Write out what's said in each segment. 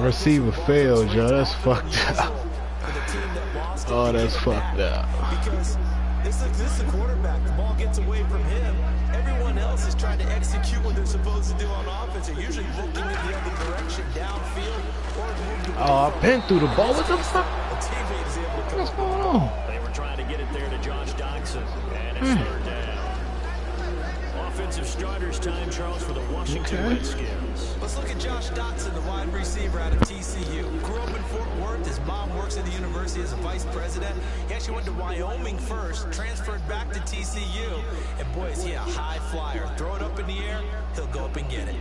Receiver failed, yo. That's fucked up. Oh, that's fucked up. Because this is the quarterback. The ball gets away from him. Everyone else is trying to execute what they're supposed to do on offense. They're usually looking in the other direction, downfield, or moved away. Oh, I been through the ball. What the fuck? What's going on? They were trying to get it there to Josh Doctson, and it's third down. Offensive starters time, Charles, for the Washington Redskins. Let's look at Josh Doctson, the wide receiver out of TCU. Grew up in Fort Worth. His mom works at the university as a vice president. He actually went to Wyoming first, transferred back to TCU. And boy, is he a high flyer. Throw it up in the air, he'll go up and get it.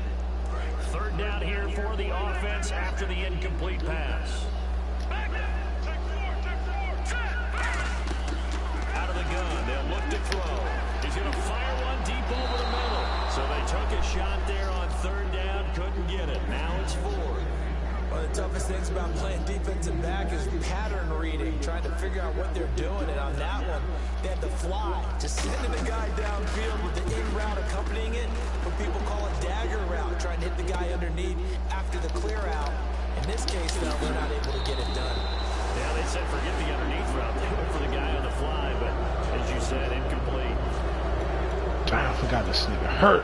Third down here for the offense after the incomplete pass. Out of the gun, they'll look to throw. He's going to fire one deep over the middle. So they took a shot there on third down, couldn't get it. Now it's fourth. One of the toughest things about playing defensive back is pattern reading, trying to figure out what they're doing. And on that one, they had to fly, just sending the guy downfield with the in route accompanying it. What people call a dagger route, trying to hit the guy underneath after the clear out. In this case, though, they're not able to get it done. Yeah, they said forget the underneath route. They went for the guy on the fly, but as you said, incomplete. I forgot this nigga hurt.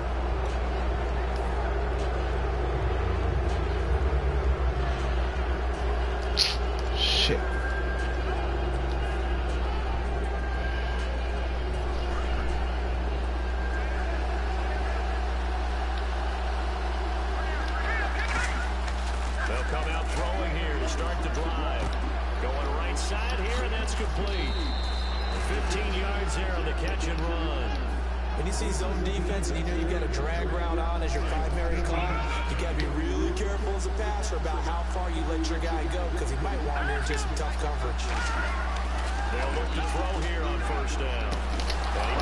Shit. They'll come out throwing here to start the drive. Going right side here, and that's complete. 15 yards there on the catch and run. When you see zone defense and you know you've got a drag route on as your primary call, you got to be really careful as a pass sure about how far you let your guy go because he might wander into some tough coverage. They'll look to throw here on first down.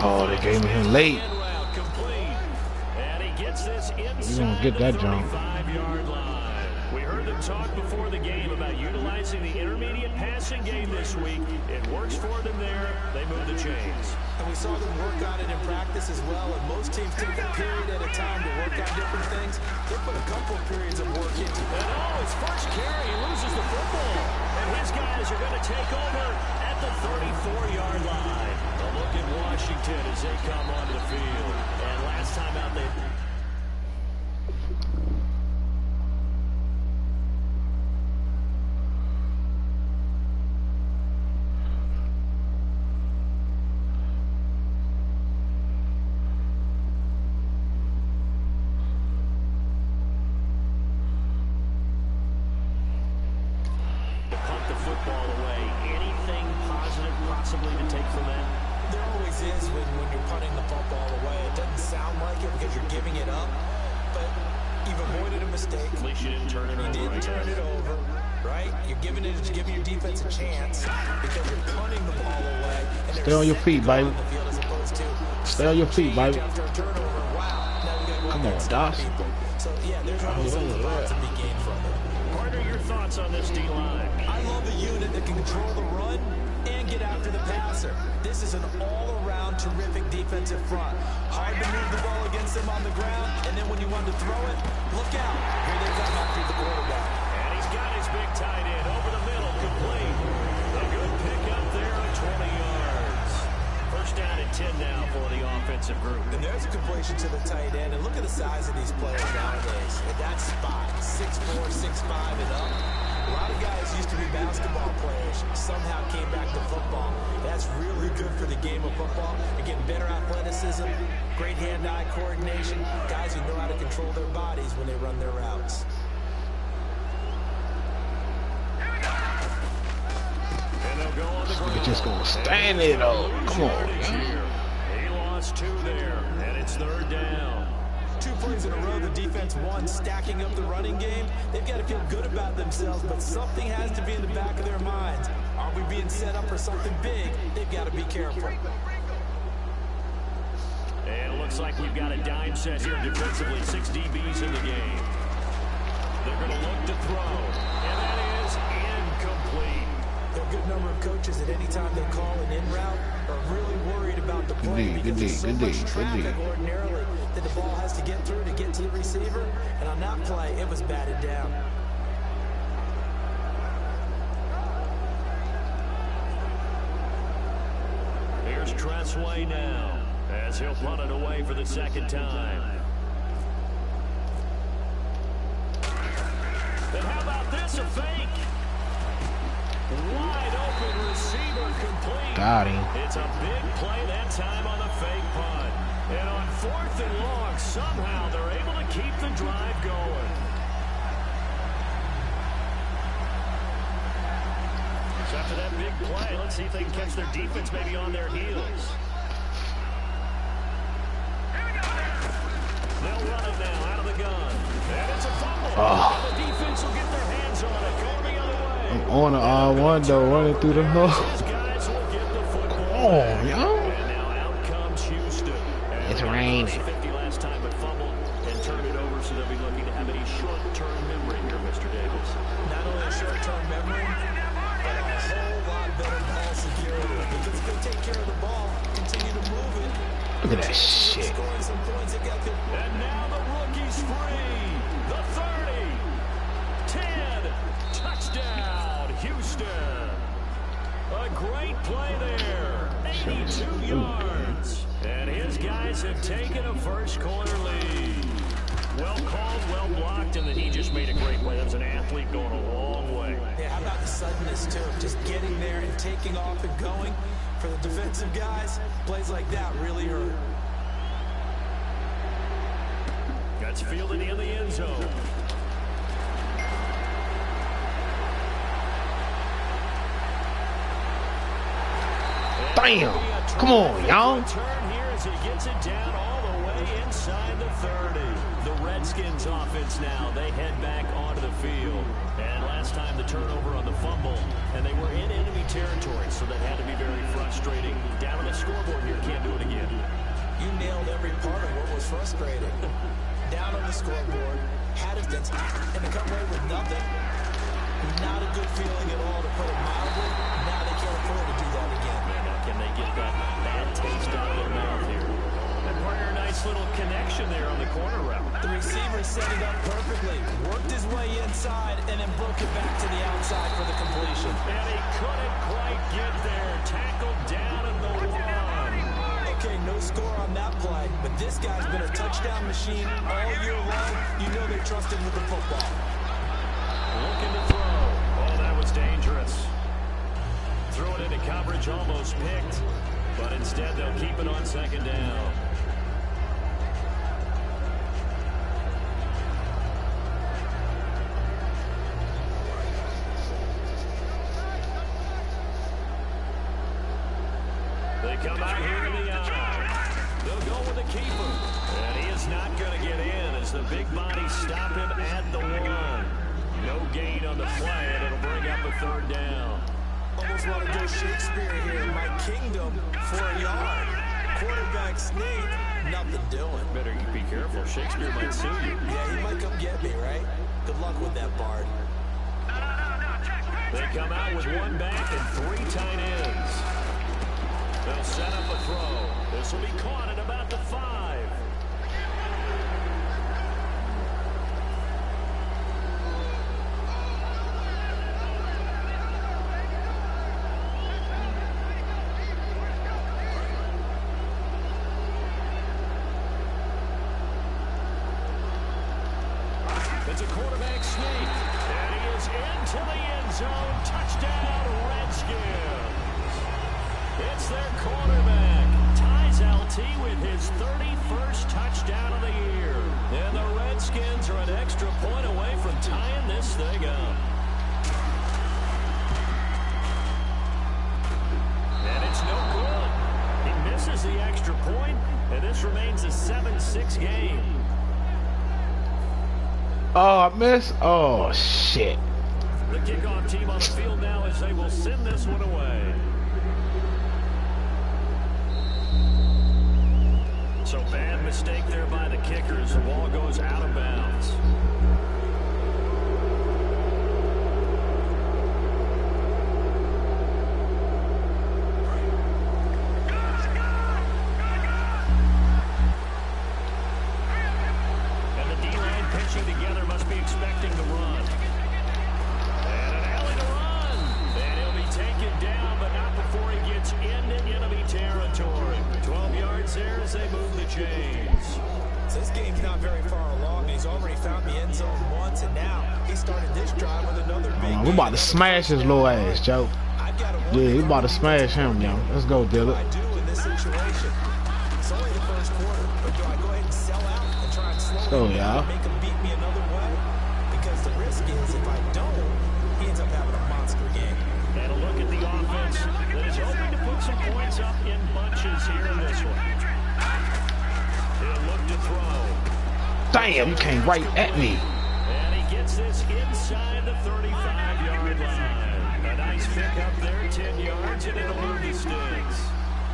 Oh, they gave me him late. And he gets this You gonna get that jump. 35-yard line. We heard them talk before the game about utilizing the intermediate passing game this week. It works for them there. They move the chains. And we saw them work on it in practice as well. And most teams take a period at a time to work on different things. They put a couple of periods of work into it. And his first carry, he loses the football. And his guys are going to take over at the 34-yard line. A look at Washington as they come onto the field. And last time out, they... Stay on your feet, baby. Stay on your feet, baby. Come on, Dawson. So, yeah, there's always a lot to be gained from it. Partner, your thoughts on this D-line? I love a unit that can control the run and get after the passer. This is an all-around terrific defensive front. Hard to move the ball against them on the ground, and then when you want to throw it, look out. Here they come after the quarterback. And he's got his big tight end over the middle, complete. A good pickup there at 20 yards. First down and 10 now for the offensive group. And there's a completion to the tight end, and look at the size of these players nowadays. At that spot, 6'4", 6'5", and up. A lot of guys used to be basketball players, somehow came back to football. That's really good for the game of football. They're getting better athleticism, great hand-eye coordination, guys who know how to control their bodies when they run their routes. And they'll go on the ground. You're just gonna stand there, though. Come on. He lost 2 there, and it's third down. 2 plays in a row, the defense won, stacking up the running game. They've got to feel good about themselves, but something has to be in the back of their minds. Are we being set up for something big? They've got to be careful. And it looks like we've got a dime set here defensively. 6 DBs in the game. They're going to look to throw, and that is incomplete. There are a good number of coaches at any time they call an in route are really worried about the play because there's so much traffic ordinarily that the ball has to get through to get to the receiver. And on that play, it was batted down. Here's Tressway now as he'll punt it away for the second time. And how about this, a fake? Wide open receiver complete. Got him. It's a big play that time on the fake punt. And on 4th and long, somehow they're able to keep the drive going. So after that big play, let's see if they can catch their defense maybe on their heels. They'll run it now out of the gun. And it's a fumble. Oh. And the defense will get their hands on it. Going the other way. I'm on the R1 though, running through the hole. Come on, yo. And now out comes Houston. It's raining. 50 last time, but fumbled and turned it over, so they'll be looking to have a short-term memory here, Mr. Davis. Not only a short-term memory, but a whole lot better ball security. Because if they take care of the ball, continue to move it. Look at that shit. Scoring some points, they got their... And now the rookie's free. The 30. 10. Touchdown, Houston. A great play there. 82 yards. And his guys have taken a first quarter lead. Well called, well blocked, and then he just made a great play. That was an athlete going a long way. Yeah, how about the suddenness, too? Just getting there and taking off and going. For the defensive guys, plays like that really hurt. That's fielded in the end zone. Damn. Come on, y'all. Turn here as he gets it down all the way inside the 30. The Redskins offense now. They head back onto the the field. And last time the turnover on the fumble, and they were in enemy territory, so that had to be very frustrating. Down on the scoreboard here, can't do it again. You nailed every part of what was frustrating. Down on the scoreboard, had a distance, and to come away with nothing. Not a good feeling at all, to put it mildly. Now they can't afford to do that again. Now can they get that bad taste out of their mouth here? And Pryor, a nice little connection there on the corner route. The receiver set it up perfectly, worked his way inside, and then broke it back to the outside for the completion. And he couldn't quite get there. Tackled down at the one. Okay, no score on that play, but this guy's been a touchdown machine all year long. You know they trust him with the football. Looking to throw. Oh, that was dangerous. Threw it into coverage, almost picked, but instead they'll keep it on second down. They come out here in the eye. They'll go with the keeper. And he is not going to get in as the big bodies stop him at the one. No gain on the play, and it'll bring up a third down. Almost want to go Shakespeare here. My kingdom for a yard. Quarterback sneak, nothing doing. Better you be careful. Shakespeare might sue you. Yeah, he might come get me, right? Good luck with that, Bard. They come out with one back and three tight ends. They'll set up a throw. This will be caught at about the 5. It's a quarterback sneak, and he is into the end zone. Touchdown, Redskins. It's their quarterback, ties LT with his 31st touchdown of the year. And the Redskins are an extra point away from tying this thing up. And it's no good. He misses the extra point, and this remains a 7-6 game. Oh, I missed. Oh, shit. The kickoff team on the field now as they will send this one away. So bad mistake there by the kickers. The ball goes out of bounds. And the D-line pitching together must be expecting the run. And an alley to run. And he'll be taken down, but not before he gets into enemy territory. 12 yards there as they move the chains. So this game's not very far along. He's already found the end zone once, and now he started this drive with another big. We about to smash his little ass, Joe. Yeah, we about to smash him, yo. Let's go, Dillard. I do in this situation. It's only the first quarter, but do I go ahead and sell out and try and slow him down and make him beat me another way? Because the risk is if I don't, he ends up having a monster game. And a look at the offense that is hoping to put some points up in bunches here in this one. He'll look to throw. Damn, you came right at me. And he gets this inside the 35-yard line. A nice pickup there, 10 yards, and it'll move the sticks.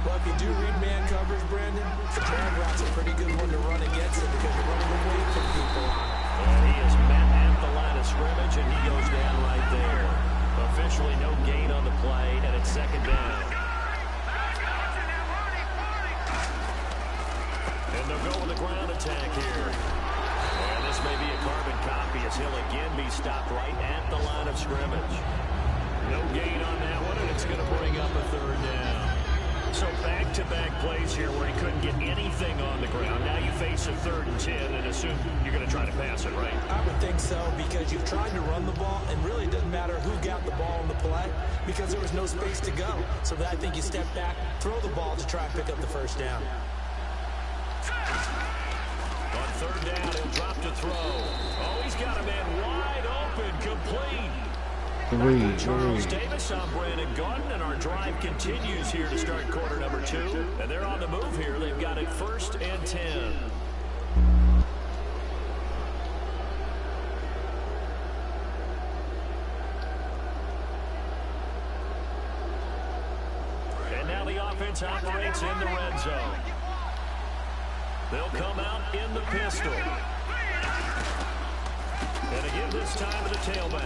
Well, if you do read man coverage, Brandon, the drag route's a pretty good one to run against it because you're running away from people. And he is met at the line of scrimmage, and he goes down right there. Officially no gain on the play, and it's second down. And they'll go with a ground attack here. And this may be a carbon copy as he'll again be stopped right at the line of scrimmage. No gain on that one, and it's going to bring up a third down. So back-to-back plays here where he couldn't get anything on the ground. Now you face a 3rd and 10 and assume you're going to try to pass it, right? I would think so because you've tried to run the ball, and really it doesn't matter who got the ball in the play because there was no space to go. So I think you step back, throw the ball to try and pick up the first down. On 3rd down, he'll drop to throw. Oh, he's got a man wide open, complete. Charles Davis on Brandon Gordon, and our drive continues here to start quarter number 2. And they're on the move here. They've got it 1st and 10. offense operates in the red zone. They'll come out in the pistol. And again this time to the tailback.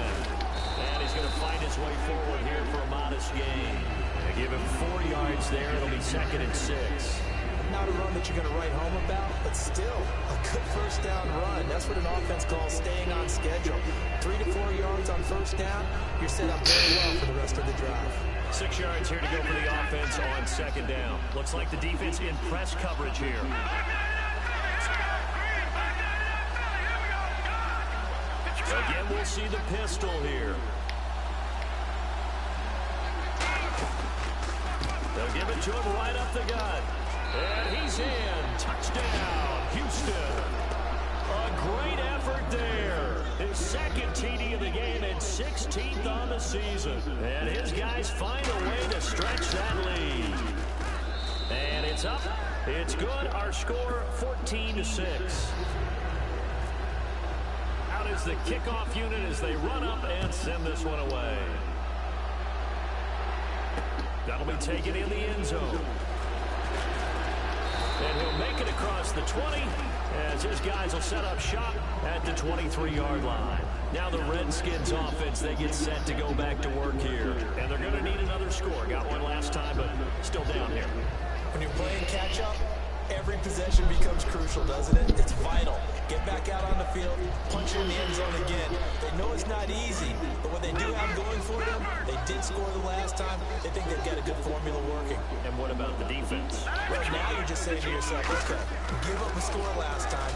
And he's going to find his way forward here for a modest gain. They give him 4 yards there. It'll be 2nd and 6. Not a run that you're going to write home about, but still a good first down run. That's what an offense calls staying on schedule. 3 to 4 yards on first down, you're set up very well for the rest of the drive. 6 yards here to go for the offense on 2nd down. Looks like the defense in press coverage here. Again, we'll see the pistol here. They'll give it to him right up the gut. And he's in. Touchdown, Houston. A great effort there. His 2nd TD of the game and 16th on the season. And his guys find a way to stretch that lead. And it's up. It's good. Our score, 14-6. Out is the kickoff unit as they run up and send this one away. That'll be taken in the end zone. And he'll make it across the 20 as his guys will set up shop at the 23-yard line. Now the Redskins offense, they get set to go back to work here. And they're going to need another score. Got one last time, but still down here. When you're playing catch-up, every possession becomes crucial, doesn't it? It's vital. Get back out on the field, punch in the end zone again. They know it's not easy, but what they do have going for them, they did score the last time. They think they've got a good formula working. And what about the defense? Well, now you're just saying to yourself, okay, give up a score last time.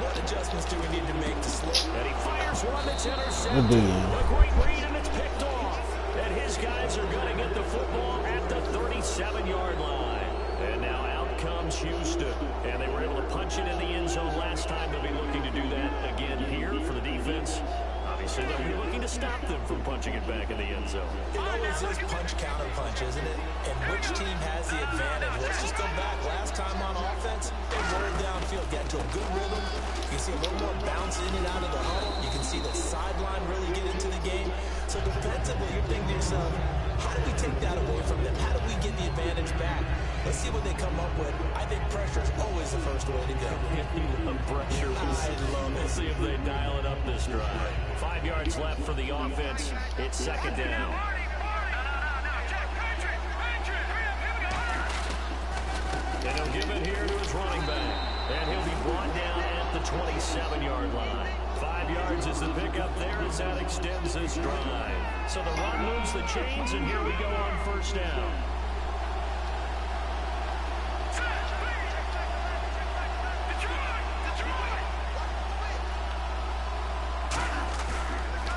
What adjustments do we need to make to slow? And he fires one that's intercepted. A great read, and it's picked off. And his guys are going to get the football at the 37-yard line. And now out comes Houston. And they were able to punch it in the end zone last time. They'll be looking to do that again here for the defense. Obviously, they'll be looking to stop them from punching it back in the end zone. It always is punch-counter-punch, isn't it? And which team has the advantage? Let's just go back. Last time on offense, they rolled downfield, get into a good rhythm. You can see a little more bounce in and out of the huddle. You can see the sideline really get into the game. So defensively, you're thinking to yourself, how do we take that away from them? How do we get the advantage back? Let's see what they come up with. I think pressure is always the first way to go. Pressure. We'll see if they dial it up this drive. 5 yards left for the offense. It's 2nd down. And he'll give it here to his running back. And he'll be brought down at the 27-yard line. 5 yards is the pickup there as that extends this drive. So the run moves the chains, and here we go on first down.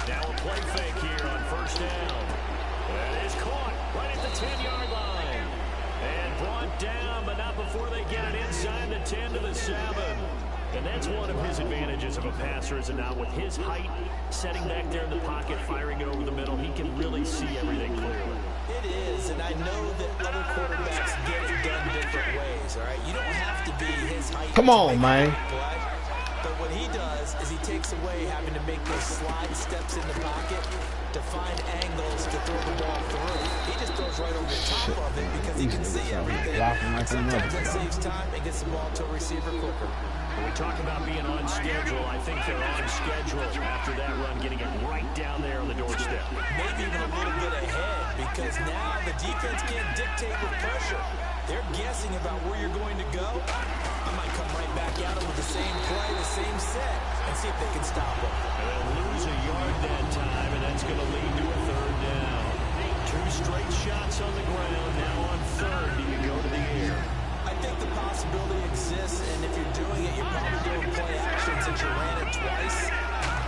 Now a play fake here on first down. And it's caught right at the 10-yard line. And brought down, but not before they get it inside the 10 to the 7. And that's one of his advantages of a passer, is it not? With his height, setting back there in the pocket, firing it over the middle, he can really see everything clearly. It is, and I know that other quarterbacks get it done different ways, all right? You don't have to be his height. Come on, man. But what he does is he takes away having to make those slide steps in the pocket to find angles to throw the ball through. He just throws right over the top of it because he can see everything. Sometimes that saves time and gets the ball to a receiver quicker. When we talk about being on schedule, I think they're on schedule after that run, getting it right down there on the doorstep. Maybe even a little bit ahead, because now the defense can't dictate with pressure. They're guessing about where you're going to go. I might come right back at them with the same play, the same set, and see if they can stop them. And they'll lose a yard that time, and that's going to lead to a 3rd down. 2 straight shots on the ground. Now on 3rd, you can go to the air. I think the possibility exists, and if you're doing it, you're probably doing play action since you ran it twice.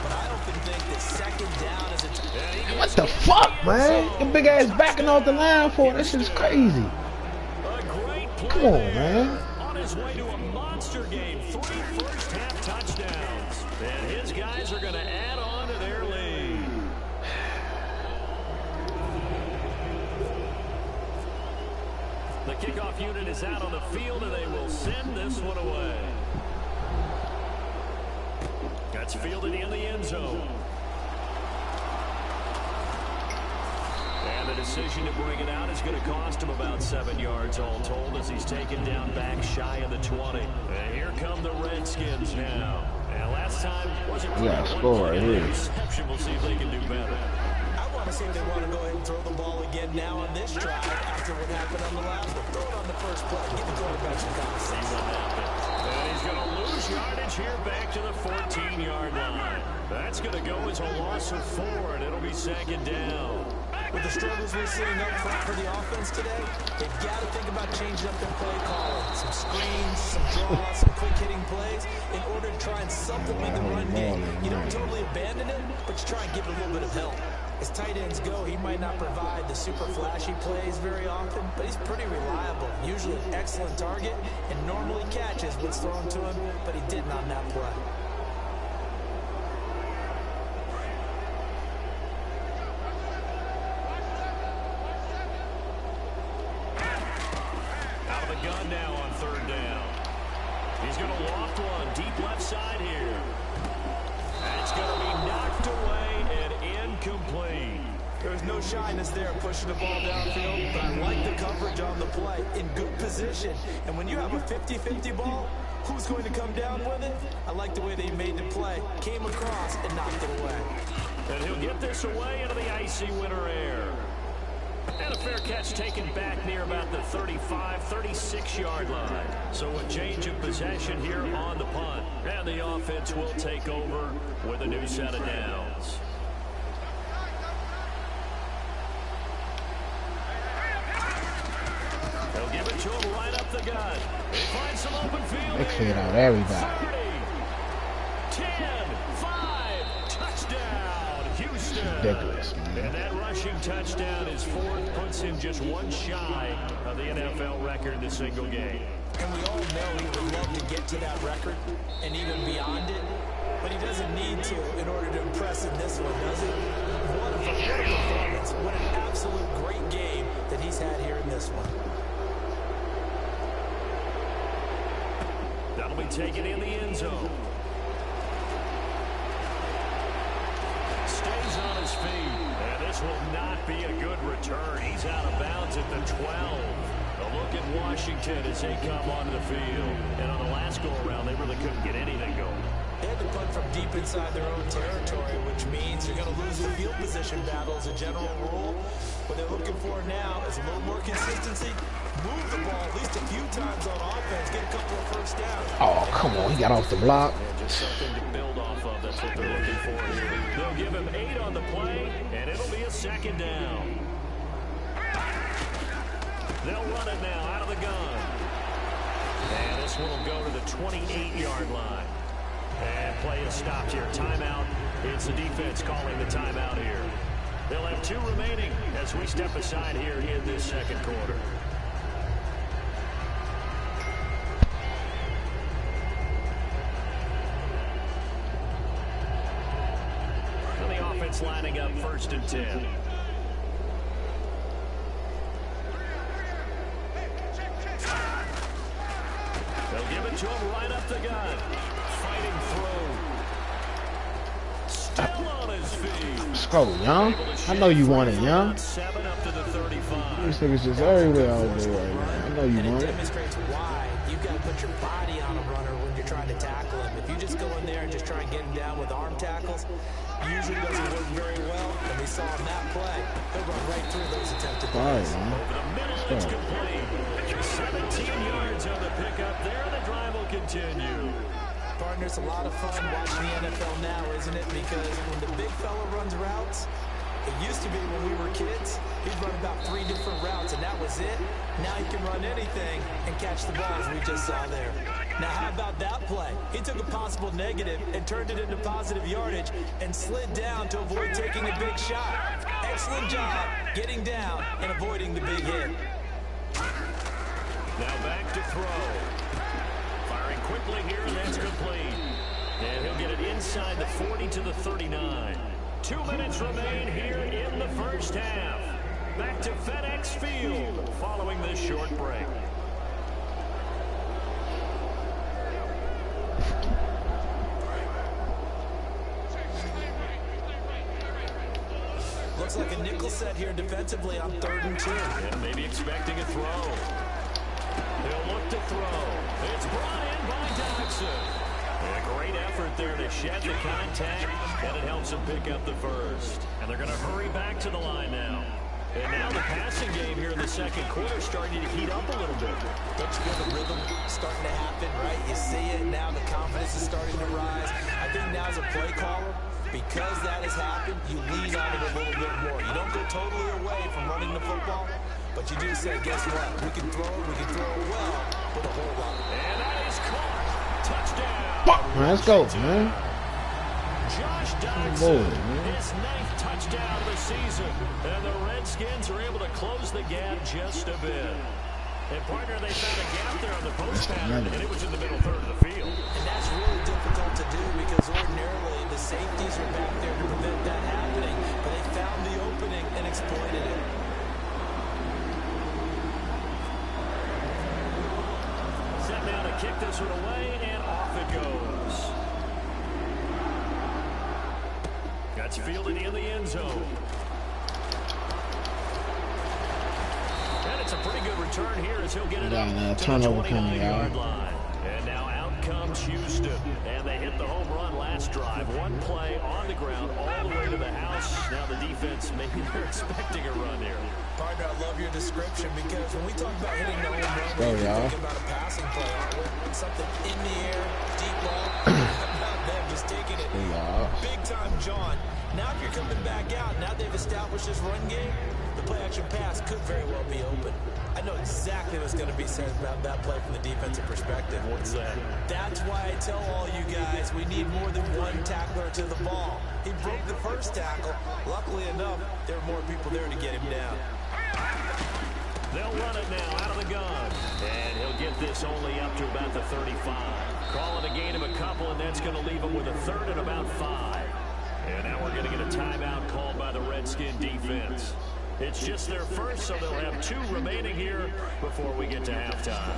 But I often think that 2nd down is a... What the fuck, man? Your big ass backing off the line for it. This is crazy. Come on, man. On his way to a monster game. 3 first-half touchdowns. And his guys are going to add on to their lead. The kickoff unit is out on the field, and they will send this one away. That's fielded in the end zone. And the decision to bring it out is going to cost him about 7 yards all told as he's taken down back shy of the 20. And here come the Redskins now. And last time wasn't quite a score right here. Reception. We'll see if they can do better. I want to see if they want to go ahead and throw the ball again now on this drive after what happened on the last one. Throw it on the first play. Get the quarterback some time. See what happens. And he's going to lose yardage here back to the 14-yard line. That's going to go as a loss of 4, and it'll be second down. With the struggles we're seeing up front for the offense today, they've got to think about changing up their play calling. Some screens, some draws, some quick-hitting plays in order to try and supplement the run game. You don't totally abandon it, but you try and give it a little bit of help. As tight ends go, he might not provide the super flashy plays very often, but he's pretty reliable. Usually an excellent target and normally catches what's thrown to him, but he didn't on that play. Out of the gun now on third down. He's going to loft one deep left side here. And it's going to be knocked away and incomplete. There's no shyness there pushing the ball downfield, but I like the coverage on the play. In good position. And when you have a 50-50 ball, who's going to come down with it? I like the way they made the play. Came across and knocked it away. And he'll get this away into the icy winter air. And a fair catch taken back near about the 35, 36-yard line. So a change of possession here on the punt. And the offense will take over with a new set of downs. They'll give it to him right up the gut. They find some open field. They cleared out everybody. 30, 10, 5, touchdown, Houston. Ridiculous, man. And that rushing touchdown is 4, puts him just one shy of the NFL record in a single game. And we all know he would love to get to that record and even beyond it, but he doesn't need to in order to impress in this one, does he? What a performance. What an absolute great game that he's had here in this one. That'll be taken in the end zone. Stays on his feet. And this will not be a good return. He's out of bounds at the 12. A look at Washington as they come onto the field. And on the last go-around, they really couldn't get anything going. They had to punt from deep inside their own territory, which means you're going to lose the field position battle as a general rule. What they're looking for now is a little more consistency. Move the ball at least a few times on offense. Get a couple of first downs. Oh, come on. He got off the block. And just something to build off of. That's what they're looking for here. They'll give him 8 on the play, and it'll be a second down. They'll run it now out of the gun. And this one will go to the 28-yard line. And play is stopped here. Timeout. It's the defense calling the timeout here. They'll have 2 remaining as we step aside here in this second quarter. And the offense lining up 1st and 10. They'll give it to him right up the gut. Fighting through. Still on his feet. Let's go, Young. I know you want it, Young. 7 up to the 35. This nigga's just everywhere out there right now. I know you want It it. demonstrates why you've got to put your body on a runner when you're trying to tackle him. If you just go in there and just try and get him down with arm tackles, usually doesn't work very well. And we saw in that play, he'll run right through those attempted All right, plays. man. Over the middle, it's complete. 17 yards on the pickup there. The drive will continue. Partner, it's a lot of fun watching the NFL now, isn't it? Because when the big fella runs routes, it used to be when we were kids, he'd run about 3 different routes, and that was it. Now he can run anything and catch the ball, as we just saw there. Now, how about that play? He took a possible negative and turned it into positive yardage and slid down to avoid taking a big shot. Excellent job getting down and avoiding the big hit. Now back to throw. Firing quickly here, and that's complete. And he'll get it inside the 40 to the 39. 2 minutes remain here in the first half. Back to FedEx Field following this short break. Looks like a nickel set here defensively on 3rd and 2. And maybe expecting a throw. They'll look to throw. It's brought in by Dodson. And a great effort there to shed the contact, and it helps them pick up the first. And they're going to hurry back to the line now. And now the passing game here in the second quarter starting to heat up a little bit. Don't you feel the rhythm starting to happen, right? You see it now, the confidence is starting to rise. I think now as a play caller, because that has happened, you lean on it a little bit more. You don't go totally away from running the football, but you do say, guess what? We can throw it well with a whole lot. And that is caught. Touchdown. Fuck, man, let's go, man. Josh Dodson, his 9th touchdown of the season. And the Redskins are able to close the gap just a bit. And partner, they found a gap there on the post pattern, and it was in the middle third of the field. And that's really difficult to do because ordinarily the safeties are back there to prevent that happening, but they found the opening and exploited it. Set down to kick this one away, and off it goes. That's fielded in the end zone. And it's a pretty good return here as he'll get it up to the 29-yard line. And now out comes Houston. And they hit the home run last drive. One play on the ground all the way to the house. Now the defense, maybe they're expecting a run here. Partner, I love your description because when we talk about hitting the home run, we're thinking about a passing play, aren't we? Something in the air, deep ball. Not them just taking it. Big time, John. Now if you're coming back out, now they've established this run game, the play-action pass could very well be open. I know exactly what's going to be said about that play from the defensive perspective. What's that? That's why I tell all you guys we need more than one tackler to the ball. He broke the first tackle. Luckily enough, there were more people there to get him down. They'll run it now out of the gun. And he'll get this only up to about the 35. Call it a gain of a couple, and that's going to leave him with a 3rd and about 5. And now we're going to get a timeout called by the Redskin defense. It's just their first, so they'll have 2 remaining here before we get to halftime.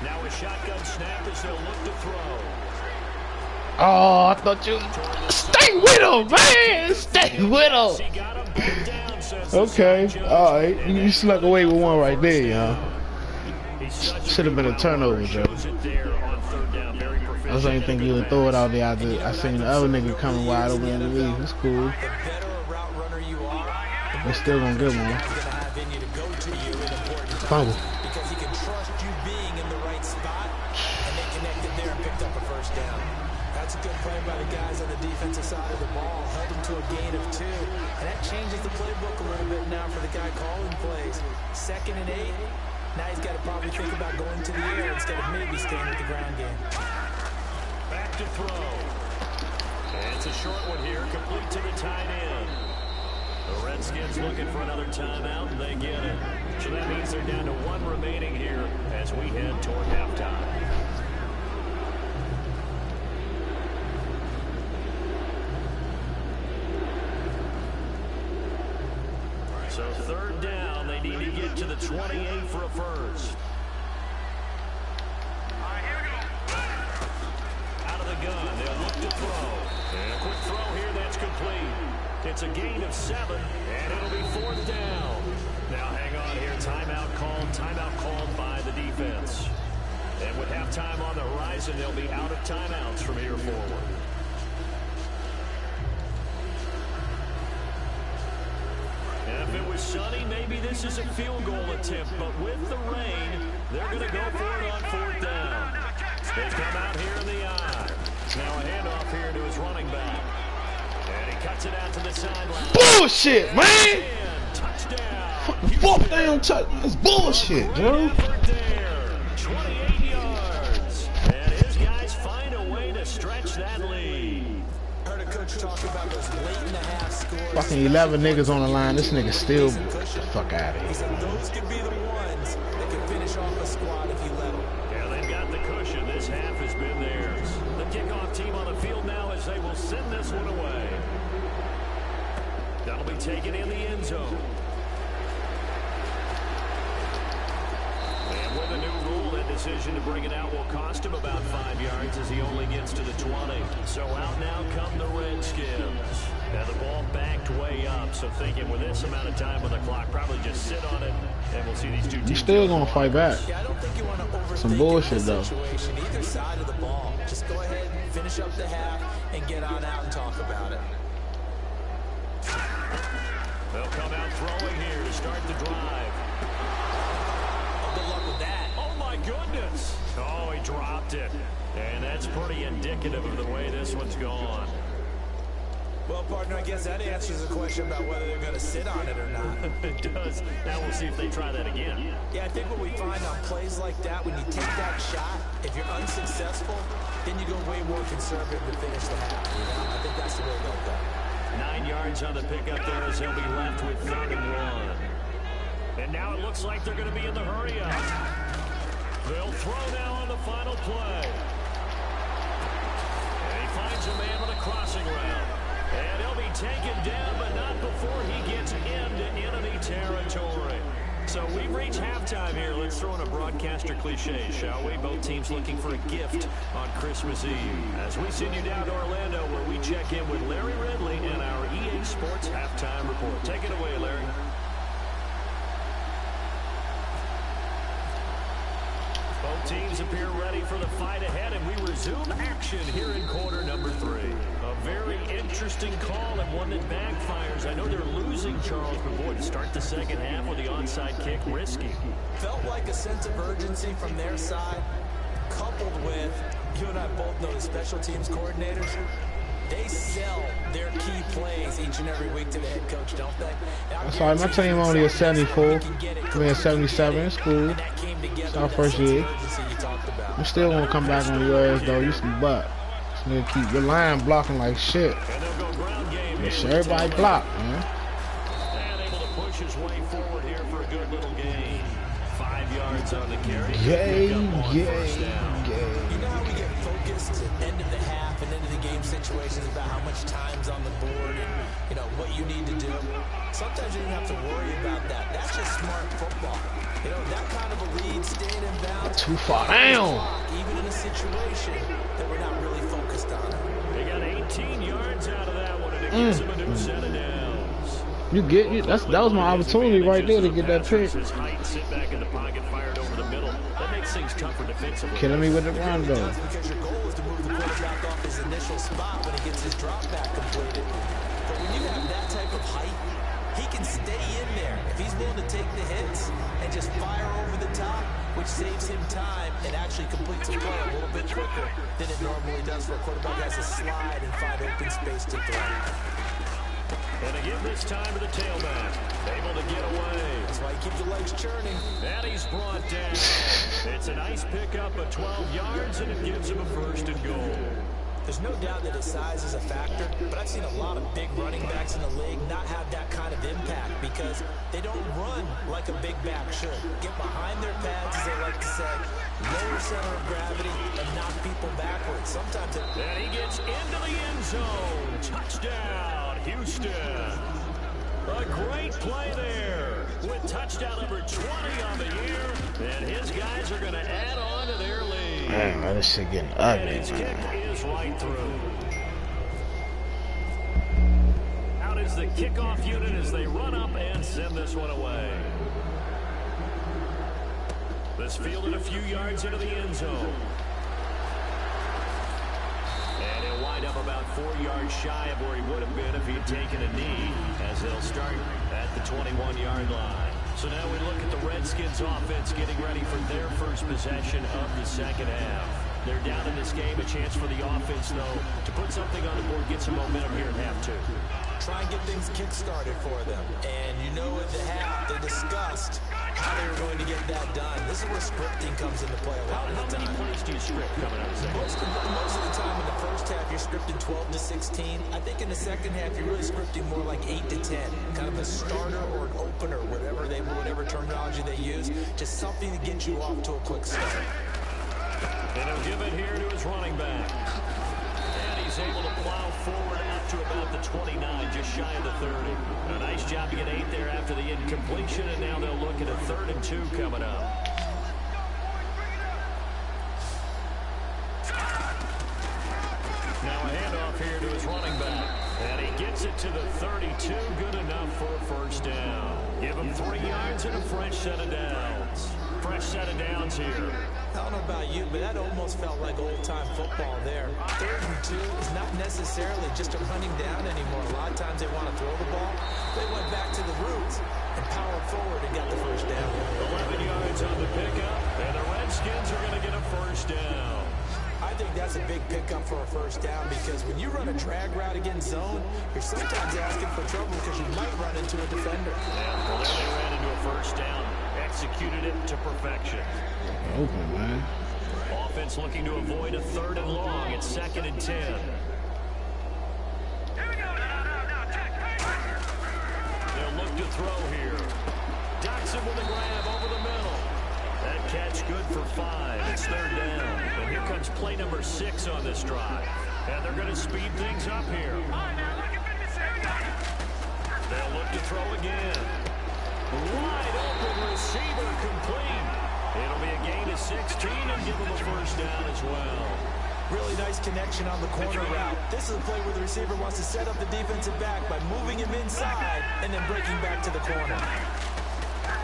Now a shotgun snap as they'll look to throw. Oh, I thought you... Stay with him, man! Stay with him! Okay, alright. You snuck away with one right there, y'all. Should have been a turnover, Joe. I was only thinking you would throw it out there. I seen the other nigga coming wide open in the league. It's cool. We're still gonna get one. Fumble. Because he can trust you being in the right spot, and they connected there and picked up a first down. That's a good play by the guys on the defensive side of the ball. Held them to a gain of 2, and that changes the playbook a little bit now for the guy calling plays. 2nd and 8. Now he's got to probably think about going to the air instead of maybe staying with the ground game. Back to throw. And it's a short one here, complete to the tight end. The Redskins looking for another timeout, and they get it. So that means they're down to 1 remaining here as we head toward halftime. So 3rd down, they need to get to the 28 for a first. Out of the gun, they'll look to throw. And a quick throw here, that's complete. It's a gain of 7, and it'll be 4th down. Now hang on here, timeout called by the defense. And with halftime on the horizon, they'll be out of timeouts from here forward. If it was sunny, maybe this is a field goal attempt, but with the rain, they're going to go for it on 4th down. They come out here in the eye. Now a handoff here to his running back. And he cuts it out to the sideline. Bullshit, man! Touchdown! Fuck damn touch. That's bullshit, bro. 28 yards. And his guys find a way to stretch that lead. Heard a coach talk about those late in the half scores. Fucking 11 niggas on the line. This nigga still get the fuck out of He here. said those could be the ones that can finish off a squad if you let them. Yeah, they've got the cushion. This half has been theirs. The kickoff team on the field now as they will send this one away. That'll be taken in the end zone. And with a new rule, that decision decision to bring it out will cost him about 5 yards as he only gets to the 20. So out now come the Redskins. Now the ball backed way up, so thinking with this amount of time on the clock, probably just sit on it, and we'll see these two teams. You still gonna fight back. Yeah, I don't think you want to overthink Some bullshit the though. situation. Either side of the ball. Just go ahead, finish up the half, and get on out and talk about it. They'll come out throwing here to start the drive. Good luck with that. Oh, my goodness. Oh, he dropped it. And that's pretty indicative of the way this one's gone. Well, partner, I guess that answers the question about whether they're going to sit on it or not. It does. Now we'll see if they try that again. Yeah, I think what we find on plays like that, when you take that shot, if you're unsuccessful, then you go way more conservative to finish the half. You know? I think that's the way they'll go. 9 yards on the pickup there as he'll be left with 3rd and 1. And now it looks like they're going to be in the hurry up. They'll throw now on the final play. And he finds a man on a crossing route. And he'll be taken down, but not before he gets into enemy territory. So we reach halftime here. Let's throw in a broadcaster cliche, shall we? Both teams looking for a gift on Christmas Eve. As we send you down to Orlando, where we check in with Larry Ridley and our EA Sports Halftime Report. Take it away, Larry. Both teams appear ready for the fight ahead, and we resume action here in quarter number 3. A very interesting call and one that backfires. I know they're losing, Charles, but boy, to start the second half with the onside kick, risky. Felt like a sense of urgency from their side, coupled with, you and I both know the special teams coordinators, they sell their key plays each and every week to the head coach, don't they? That's why my team only a 74. I mean, a 77. It's cool. It's our first year. I'm still gonna come back on your ass though. You some butt. Just need to keep your line blocking like shit. Make sure everybody block, man. And able to push his way forward here for a good little gain. 5 yards on the carry. Yay, You know how we get focused at the end of the half and into the game situations about how much time's on the board and, you know, what you need to do. Sometimes you don't have to worry about that. That's just smart football. You know, that kind of a lead, staying in bounds. Too far down. Even in a situation that we're not really focused on. They got 18 yards out of that one, and it gives them a new set of downs. You get it. That was my opportunity right there to get that pick. His height, sit back in the pocket, fired over the middle. That makes things tougher defensively. Killing me with the run though. Because your goal is to move the quarterback off his initial spot when he gets his drop back completed. But when you have that type of height, he can stay in there if he's willing to take the hits and just fire over the top, which saves him time and actually completes the play a little bit quicker than it normally does for a quarterback who has to slide and find open space to throw. And again this time to the tailback. Able to get away. That's why he keeps the legs churning. And he's brought down. It's a nice pickup of 12 yards, and it gives him a 1st and goal. There's no doubt that his size is a factor, but I've seen a lot of big running backs in the league not have that kind of impact because they don't run like a big back should. Get behind their pads, as they like to say, lower center of gravity, and knock people backwards. Sometimes it... And he gets into the end zone. Touchdown, Houston. A great play there with touchdown number 20 on the year, and his guys are going to add on to their lead. Man, this shit getting ugly, And his kick man. is right through. Out is the kickoff unit as they run up and send this one away. This fielded a few yards into the end zone. And he'll wind up about 4 yards shy of where he would have been if he'd taken a knee, as they'll start at the 21-yard line. So now we look at the Redskins offense getting ready for their first possession of the second half. They're down in this game, a chance for the offense, though, to put something on the board, get some momentum here in half 2. Try and get things kick-started for them. And you know at the half, they discussed how they were going to get that done. This is where scripting comes into play a lot of the time. How many plays do you script coming out of the second? Most of the time in the first half, you're scripting 12 to 16. I think in the second half, you're really scripting more like 8 to 10. Kind of a starter or an opener, whatever terminology they use. Just something to get you off to a quick start. And he'll give it here to his running back. And he's able to plow forward out to about the 29, just shy of the 30. A nice job to get 8 there after the incompletion, and now they'll look at a 3rd and 2 coming up. off here to his running back. And he gets it to the 32. Good enough for a first down. Give him 3 yards and a fresh set of downs. Fresh set of downs here. I don't know about you, but that almost felt like old-time football there. 3rd and 2 is not necessarily just a running down anymore. A lot of times they want to throw the ball. They went back to the roots and powered forward and got the first down. 11 yards on the pickup, and the Redskins are going to get a first down. I think that's a big pickup for a first down because when you run a drag route against zone, you're sometimes asking for trouble because you might run into a defender. Yeah, well, there they ran into a first down. Executed it to perfection. Open, man. Offense looking to avoid a 3rd and long. It's 2nd and 10. They'll look to throw here. Dotson with a grab over the middle. That catch good for 5. It's 3rd down. And here comes play number 6 on this drive. And they're going to speed things up here. They'll look to throw again. Wide open receiver complete. It'll be a gain of 16 and give him a first down as well. Really nice connection on the corner route. This is a play where the receiver wants to set up the defensive back by moving him inside and then breaking back to the corner.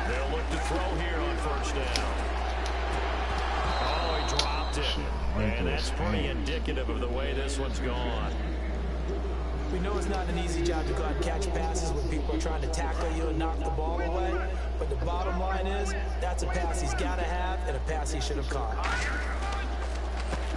They'll look to throw here on first down. Oh, he dropped it. And that's pretty indicative of the way this one's gone. We know it's not an easy job to go out and catch passes when people are trying to tackle you and knock the ball away. But the bottom line is, that's a pass he's got to have and a pass he should have caught.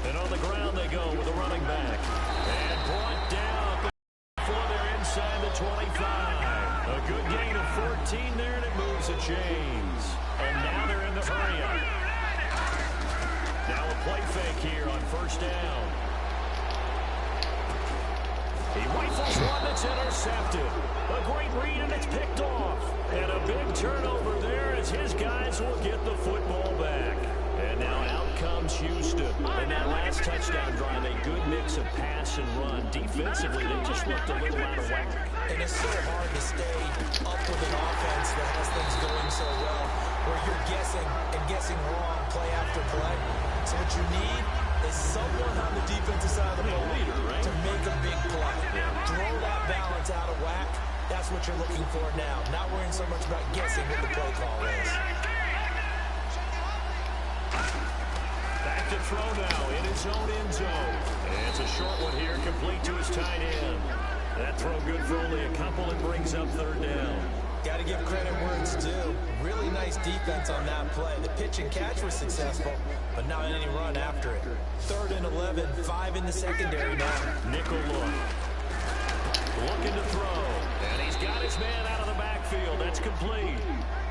And on the ground they go with a running back. And brought down before they're inside the 25. A good gain of 14 there, and it moves the chains. And now they're in the hurry-up. Now a play fake here on first down. He rifles one that's intercepted. A great read, and it's picked off. And a big turnover there as his guys will get the football back. And now out comes Houston. In that last touchdown drive, a good mix of pass and run. Defensively, they just looked a little out of whack. And it's so hard to stay up with an offense that has things going so well, where you're guessing and guessing wrong play after play. So what you need is someone on the defensive side of the ball to make a big play. Throw that balance out of whack. That's what you're looking for now. Not worrying so much about guessing what the play call is. Back to throw now in his own end zone. And it's a short one here, complete to his tight end. That throw good for only a couple and brings up 3rd down. Got to give credit where it's due. Really nice defense on that play. The pitch and catch was successful, but not any run after it. 3rd and 11, 5 in the secondary now. Nickel look. Looking to throw. And he's got his man out of the backfield. That's complete.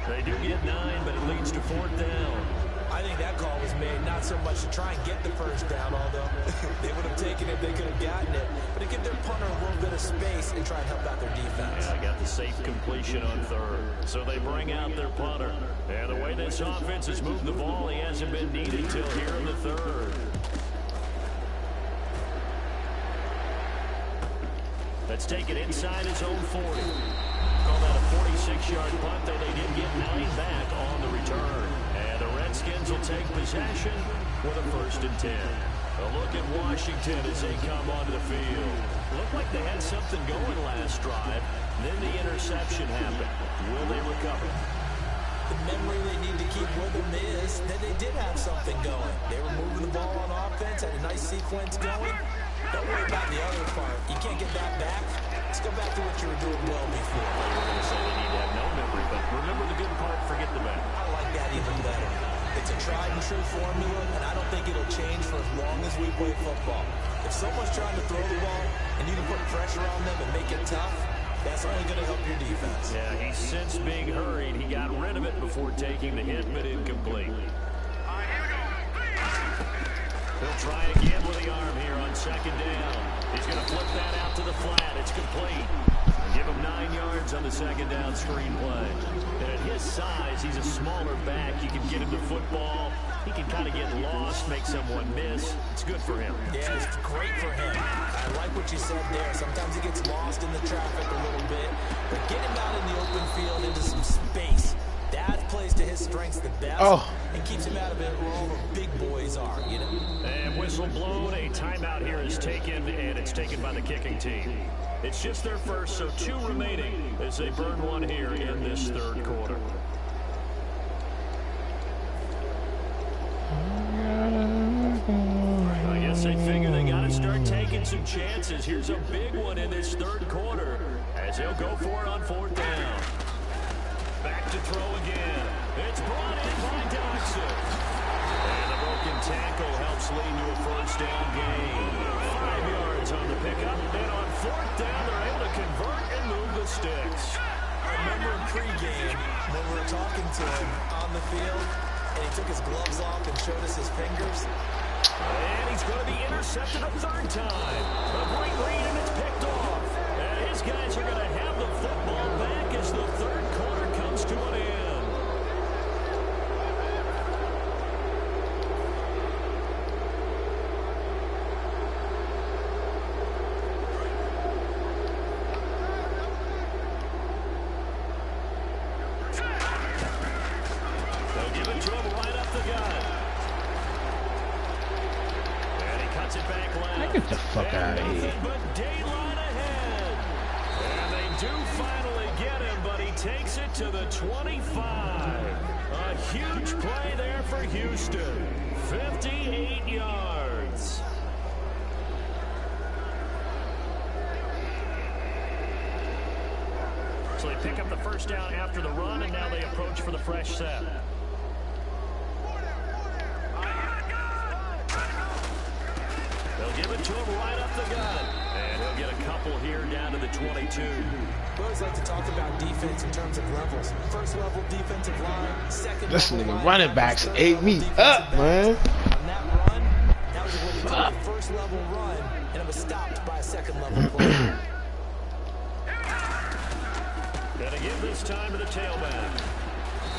They do get 9, but it leads to 4th down. I think that call was made not so much to try and get the first down, although they would have taken it, they could have gotten it, but to give their punter a little bit of space and try and help out their defense. Yeah, I got the safe completion on 3rd. So they bring out their punter. And the way this offense has moved the ball, he hasn't been needed till here in the 3rd. Let's take it inside his own 40. Call that a 46-yard punt, though they did get 9 back on the return. And the Redskins will take possession with a 1st and 10. A look at Washington as they come onto the field. Looked like they had something going last drive. Then the interception happened. Will they recover? The memory they need to keep with them is that they did have something going. They were moving the ball on offense, had a nice sequence going. Don't worry about the other part. You can't get that back. Let's go back to what you were doing well before. You were going to say they need to have no memory, but remember the good part, forget the bad. I like that even better. It's a tried and true formula, and I don't think it'll change for as long as we play football. If someone's trying to throw the ball and you can put pressure on them and make it tough, that's only going to help your defense. Yeah, he's since being hurried. He got rid of it before taking the hit, but incomplete. He'll try again with the arm here on 2nd down. He's going to flip that out to the flat. It's complete. Give him 9 yards on the 2nd down screen play. And at his size, he's a smaller back. You can get him the football. He can kind of get lost, make someone miss. It's good for him. Yeah, it's great for him. I like what you said there. Sometimes he gets lost in the traffic a little bit. But get him out in the open field into some space. That plays to his strengths the best and keeps him out of it where all the big boys are, you know? And whistle blown, a timeout here is taken, and it's taken by the kicking team. It's just their first, so 2 remaining as they burn one here in this third quarter. I guess they figure they got to start taking some chances. Here's a big one in this third quarter as they'll go for it on 4th down. Back to throw again. It's brought in by Dodson. And the broken tackle helps lead to a first down gain. 5 yards on the pickup. And on 4th down, they're able to convert and move the sticks. I remember in pregame when we were talking to him on the field, and he took his gloves off and showed us his fingers. And he's going to be intercepted a 3rd time. A great read, and it's picked off. And his guys are going to have the football back as the third quarter comes to an end. They'll give it to him right up the gut. And he cuts it back left. Get the fuck out of here. But daylight ahead. And they do finally get him, but he takes it to the 25. A huge play there for Houston. 58 yards. So they pick up the first down after the run, and now they approach for the fresh set. They'll give it to him right up the gut. And he'll get a couple here down to the 22. We always like to talk about defense in terms of levels. First level defensive line, second This level nigga line, running backs ate me defensive up, back. man. On that run, that was what we took the first level run, and it was stopped by a second level play. Gonna give this time to the tailback.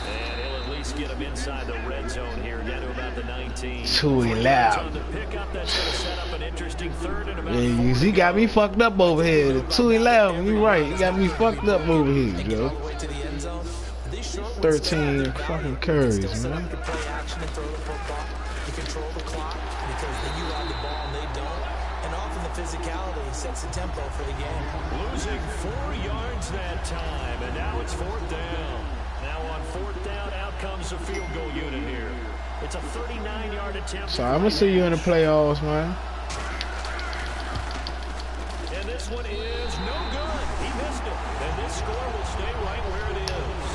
And he'll at least get him inside the red zone here, down to about the 19. 2-11. On the pickup, that's going to set up an interesting third and about Yeah, he got me fucked up over here. 2-11. You right. He got me fucked up over here, All Joe. the way to the end zone. These short ones 13 stand out fucking value. carries, You can still set man. up your play action and throw the football. You control the clock because you have the ball and they don't. And often the physicality sets the tempo for the game. losing 4 yards that time, and now it's 4th down. Now on 4th down, out comes the field goal unit here. It's a 39-yard attempt. So I'm gonna see you in the playoffs, man. And this one is no good. He missed it. And this score will stay right where it is.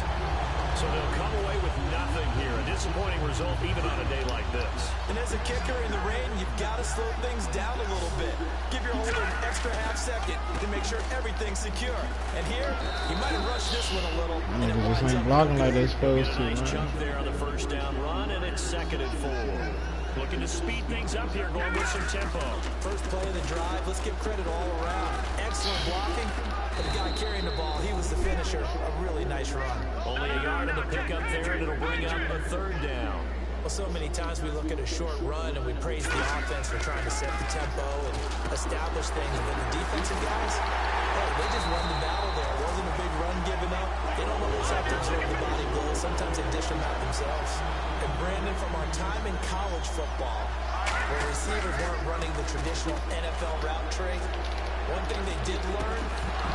So they'll come away with nothing here. A disappointing result even on a day like this. And as a kicker in the rain, you've got to slow things down a little bit. Give your holder an extra half second to make sure everything's secure. And here, you might have rushed this one a little. And it Niggas just winds ain't up blocking like they supposed to, Nice man. chunk there on the first down run, and it's 2nd and 4. Looking to speed things up here, going with some tempo. First play of the drive, let's give credit all around. Excellent blocking. But the guy carrying the ball, he was the finisher. A really nice run. Only a yard in the pickup there, and it'll bring up a 3rd down. Well, so many times we look at a short run and we praise the offense for trying to set the tempo and establish things. But the defensive guys, hey, they just won the battle there. It wasn't a big run given up. They don't always have to absorb the body blows. Sometimes they dish them out themselves. And Brandon, from our time in college football, where receivers weren't running the traditional NFL route tree, one thing they did learn,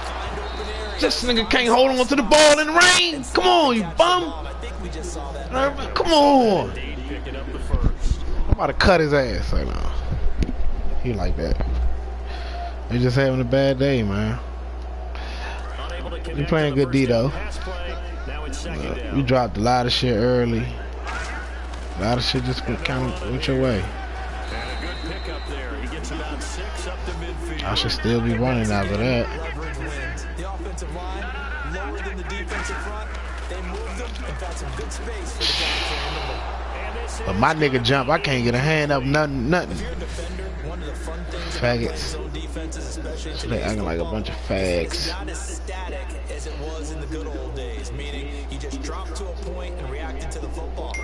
find open areas. This nigga can't hold on to the ball in the rain. Come on, you bum. I think we just saw that. Come on. Indeed, picking up the first. I'm about to cut his ass right now. He like that. He just having a bad day, man. Unable to You connect playing to the good D first down though. pass play. Now it's 2nd down. You dropped a lot of shit early. A lot of shit just kind of went your way. And a good pickup there. He gets about 6 up to midfield. I should still be running after that. Leverage wins. The offensive line, lower than the defensive front. They moved them and found some good space for the guy carrying the ball. And this But is my nigga jump, I can't get a hand up, nothing. If you're a defender, one of the fun things about playing Faggots. zone defenses, especially in They today's acting like a football, bunch of it's fags. not as static as it was in the good old days, meaning you just dropped to a point and reacted to the football.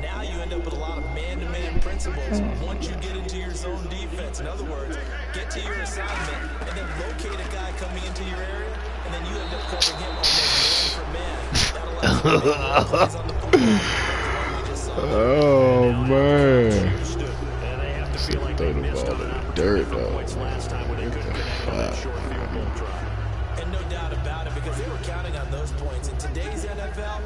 Now you end up with a lot of man-to-man principles once you get into your zone defense. In other words, get to your assignment and then locate a guy coming into your area, and then you end up covering him almost man for man. That allows you to make more plays on the football. Like the one we just saw. Oh man. fell in the dirt, though. Last time when they couldn't connect on that short field goal try. And no doubt about it, because they were counting on those points. In today's NFL,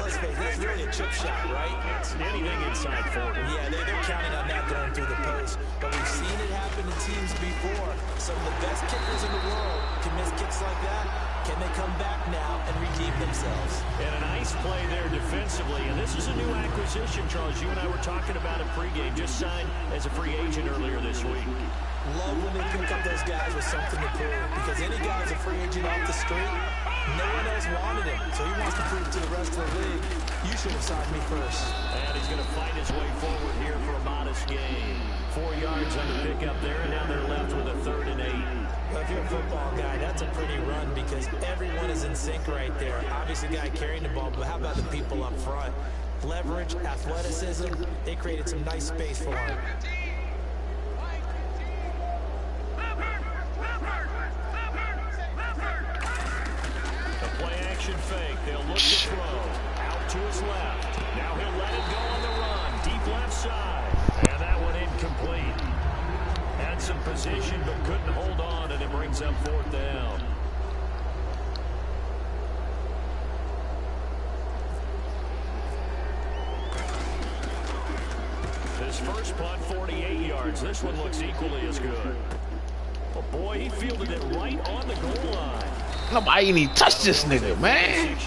let's face it, that's really a chip shot, right? Anything inside 40. Yeah, they're counting on that going through the post. But we've seen it happen to teams before. Some of the best kickers in the world can miss kicks like that. Can they come back now and redeem themselves? And a nice play there defensively. And this is a new acquisition, Charles. You and I were talking about it pregame. Just signed as a free agent earlier this week. Love when they pick up those guys with something to prove. Because any guy who's a free agent off the street, no one else wanted him. So he wants to prove to the rest of the league, you should have signed me first. And he's going to fight his way forward here for a modest gain. 4 yards on the pickup there, and now they're left with a 3rd and 8. Well, if you're a football guy, that's a pretty run because everyone is in sync right there. Obviously, the guy carrying the ball, but how about the people up front? Leverage, athleticism, they created some nice space for him. Fake. They'll look to throw. Out to his left. Now he'll let it go on the run. Deep left side. And that one incomplete. Had some position but couldn't hold on, and it brings up 4th down. His first punt, 48 yards. This one looks equally as good. Oh boy, he fielded it right on the goal line. Nobody even touched this nigga, man.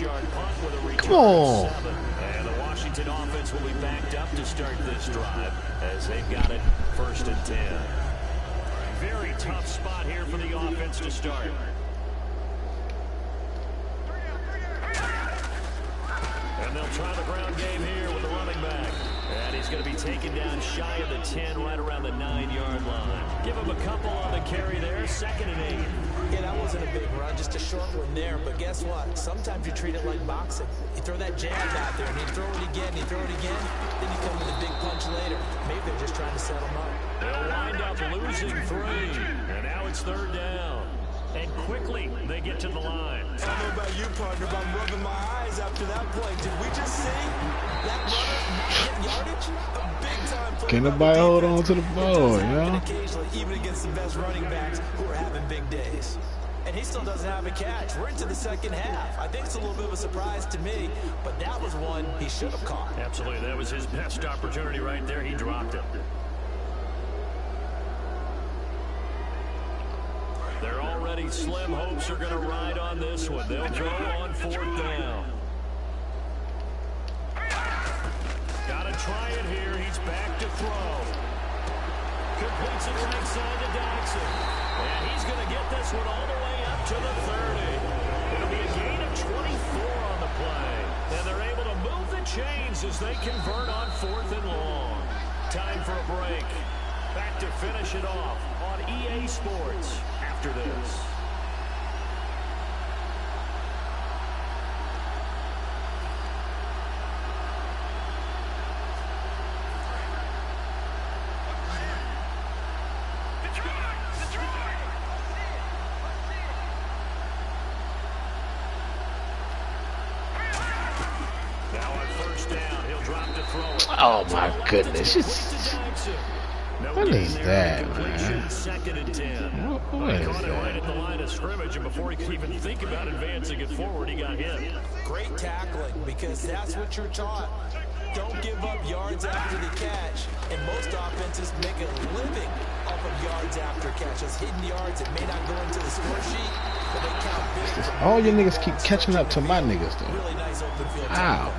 Come on. And the Washington offense will be backed up to start this drive as they've got it 1st and 10. Very tough spot here for the offense to start. And they'll try the ground game here with the running back. And he's going to be taken down shy of the 10, right around the 9-yard line. Give him a couple on the carry there, 2nd and 8. Yeah, that wasn't a big run, just a short one there. But guess what? Sometimes you treat it like boxing. You throw that jab out there, and you throw it again, you throw it again, then you come with a big punch later. Maybe they're just trying to set them up. They'll wind up losing 3, and now it's 3rd down. And quickly, they get to the line. I don't know about you, partner, but I'm rubbing my eyes after that play. Did we just see that runner not getting yardage? A big-time play. Can nobody hold on to the ball, you know? Occasionally, even against the best running backs who are having big days. And he still doesn't have a catch. We're into the 2nd half. I think it's a little bit of a surprise to me, but that was one he should have caught. Absolutely. That was his best opportunity right there. He dropped it. They're already slim hopes are going to ride on this one. They'll throw on 4th down. Got to try it here. He's back to throw. Completes it right side to Dodson. And he's going to get this one all the way up to the 30. It'll be a gain of 24 on the play. And they're able to move the chains as they convert on 4th and long. Time for a break. Back to finish it off on EA Sports after this. Oh my goodness. What is that, man? What is Caught it right at that? the line of scrimmage, and before he could even think about advancing it forward, he got hit. Great tackling, because that's what you're taught. Don't give up yards after the catch. And most offenses make a living off of yards after catches. Hidden yards that may not go into the score sheet, but they count big. All you niggas keep catching up to my niggas, though. Really nice open field. Ow.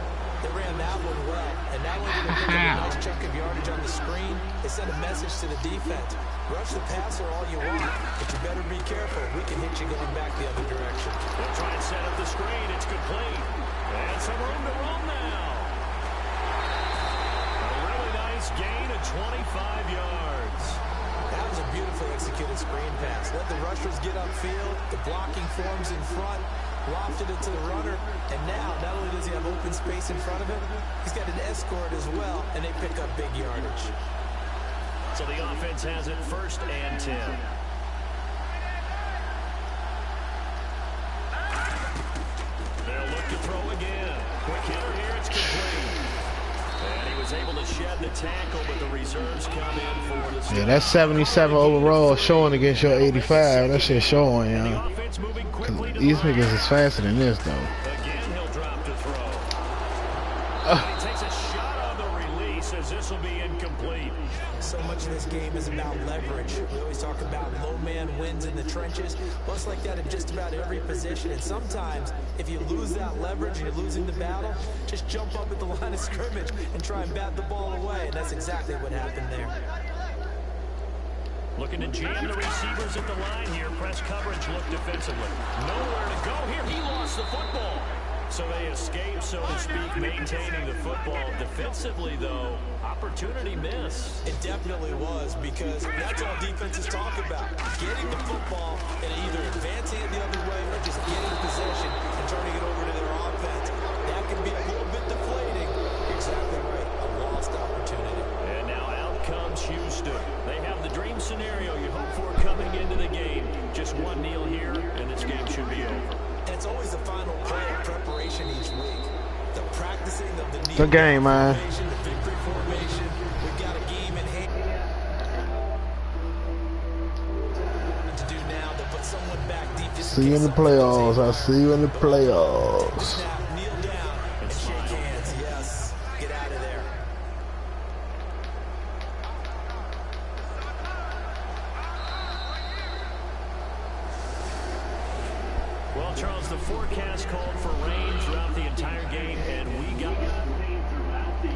They ran that one well, and not only did they pick up a nice chunk of yardage on the screen, they sent a message to the defense. Rush the passer all you want, but you better be careful. We can hit you going back the other direction. They'll try and set up the screen. It's complete. And some room to run now. A really nice gain of 25 yards. That was a beautifully executed screen pass. Let the rushers get upfield. The blocking forms in front. Lofted it to the runner. And now, not only does he have open space in front of him, he's got an escort as well, and they pick up big yardage. So the offense has it 1st and 10. They'll look to throw again. Quick hitter here, it's complete. And he was able to shed the tackle, but the reserves come in for the stop. Yeah, that's 77 overall showing against your 85. That shit showing, And you the know. offense moving quickly to the These right. niggas is faster than this, though. Again, he'll drop to throw. He takes a shot on the release as this will be incomplete. So much of this game is about leverage. We always talk about low man wins in the trenches. Well, it's like that in just about every position. And sometimes, if you lose that leverage and you're losing the battle, just jump up at the line of scrimmage and try and bat the ball away. And that's exactly what happened there. Looking to jam the receivers at the line here. Press coverage look defensively. Nowhere to go here. He lost the football. So they escape, so to speak, maintaining the football. Defensively, though, opportunity missed. It definitely was, because that's all defenses talk about. Getting the football and either advancing it the other way or just getting possession and turning it over to their offense. That can be a little bit deflating. Exactly right. A lost opportunity. And now out comes Houston. They have the dream scenario you hope for coming into the game. Just one kneel here, and this game should be over. And it's always the final play of preparation each week. The practicing of the knee Good game, man. formation, the victory formation. We've got a game in hand to do now to put someone back deep. Just See you in the playoffs. I'll see you in the playoffs. snap, kneel down, and shake hands. Yes, get out of there. Well, Charles, the forecast called for rain throughout the entire game, and we got rain throughout the